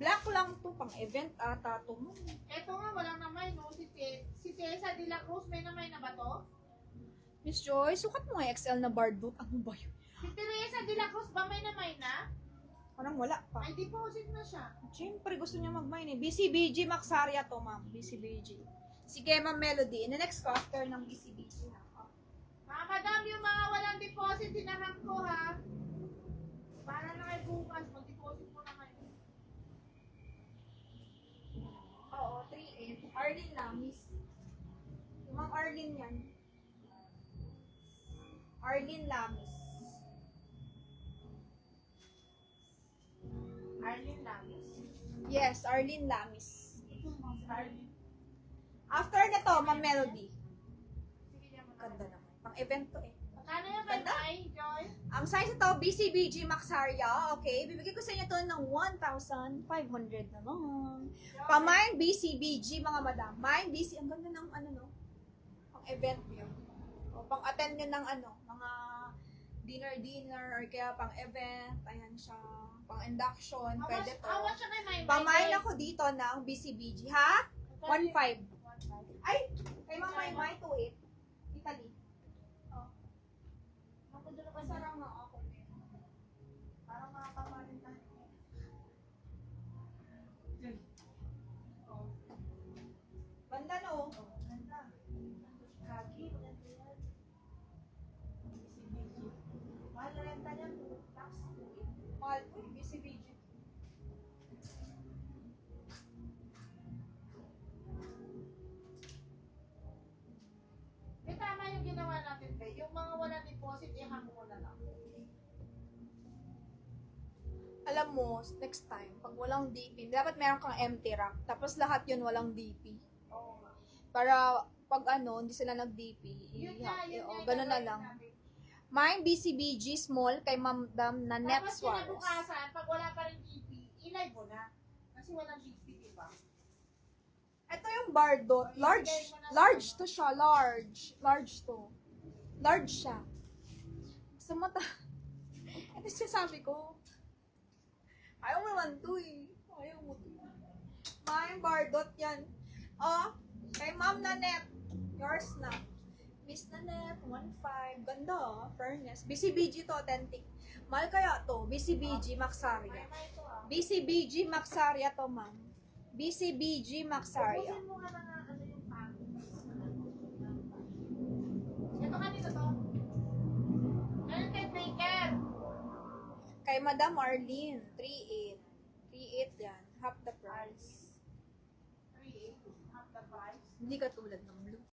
Black lang to, pang event ata to mo. Eto nga, walang namay, no? Si Tessa de la Cruz, may namay na ba to? Miss Joy, sukat mo nga XL na bardot. Ano ba yun? Si Teresa de la Cruz ba may namay na? Parang wala pa. Ay, deposit na siya. Siyempre, gusto niya mag-mine eh. BCBG Maxaria to, ma'am. BCBG. Sige, ma'am Melody. In the next quarter ng BCBG na. Mga madam, yung mga walang deposit, tinarang ko, ha? Para na kayo bukas, mag-deposit mo na kayo. Oo, 3-8. Arlene Lamis. Yung ma'am Arlene yan. Arlene Lamis. Arlene Lamis. Yes, Arlene Lamis. Arlene. After na to, ma'am Melody. Sige, diyan mo na. Ganda naman. Pang-event to eh. Magkano yung Ganda. kay Joy? Ang size ito, BCBG Maxaria. Okay, bibigay ko sa inyo to ng 1,500 na lang. Pa-mine BCBG, mga madam. Mine BC, ang ganda ng ano no? Pang-event yun. O, pang-attend nyo ng ano, mga dinner, or kaya pang-event. Ayan siya. Pang-induction. Pwede to. Awas siya kay May. Pa-mine ako dito ng BCBG. Ha? 1,500. Ay, kay Ma'am May 2,800. Italy. Masarang nga ako. Parang makakamarin tayo. Banda no? Ganda. Kagi, maganda yan. BCBG. Mahal na renta niya, tax 2. Mahal ko yung BCBG. Eh, tama yung ginawa natin, Be. Yung mga wala deposit, ihang mo na lang. Alam mo, next time, pag walang DP, dapat meron kang empty rack. Tapos lahat yun walang DP. Oo nga. Para pag ano, hindi sila nag-DP. Yun nga, yun nga. Ganun na gagawin lang. natin. Mine BCBG small kay Ma'am Nanette Tapos Suarez. kinabukasan, pag wala pa rin GP, i-live mo na. Kasi walang GP, diba? Ito yung Bardot. Large to siya. Large to. Large siya. Sa mata. Ito sinasabi ko. Ayaw mo naman to eh. Ayaw mo to. Mine Bardot yan. Oh, kay Ma'am Nanette. Yours na. Miss Nanette, 1.5. Ganda ah, fairness. BCBG to, authentic. Mahal kaya to, BCBG Maxaria. May ito ah. BCBG Maxaria to, ma'am. BCBG Maxaria. Ubusin mo nga na ano yung pang. Ito kanina to. Ano yung maker? Kay Madam Arlene, 3.8. 3.8 yan. Half the price. 3.8, half the price. Hindi katulad ng blue.